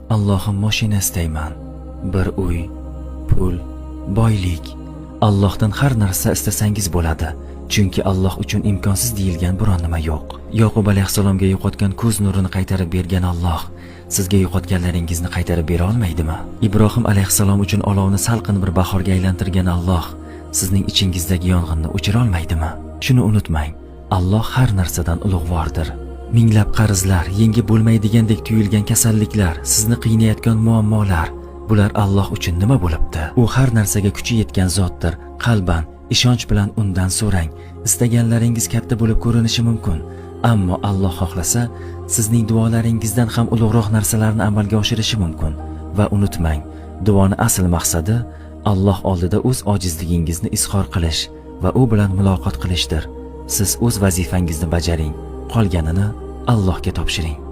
Allohim mashina istayman, bir uy, pul, boylik. Allohdan har narsa istasangiz bo'ladi. Chunki Alloh uchun imkonsiz deyilgan biror nima yo'q. Yoqub alayhissalomga yo'qotgan ko'z nurini qaytarib bergan Alloh sizga yo'qotganlaringizni qaytarib bera olmaydimi? Ibrohim alayhissalom uchun olovni salqin bir bahorga aylantirgan Alloh sizning ichingizdagi yong'inni o'chira olmaydimi? Shuni unutmang, Alloh har narsadan ulug'vordir. Minglab qarzlar, yengib bo'lmaydigandek tuyulgan kasalliklar, sizni qiynayotgan muammolar, bular Alloh uchun nima bo'libdi? U har narsaga kuchi yetgan zotdir. Qalban, ishonch bilan undan so'rang. Istaganlaringiz katta bo'lib ko'rinishi mumkin, ammo Alloh xohlasa, sizning duolaringizdan ham ulug'roq narsalarni amalga oshirishi mumkin. Va unutmang, duoni asl maqsadi Alloh oldida o'z ojizligingizni izhor qilish va u bilan muloqot qilishdir. Siz o'z vazifangizni bajaring, qolganini Allohga topshiring.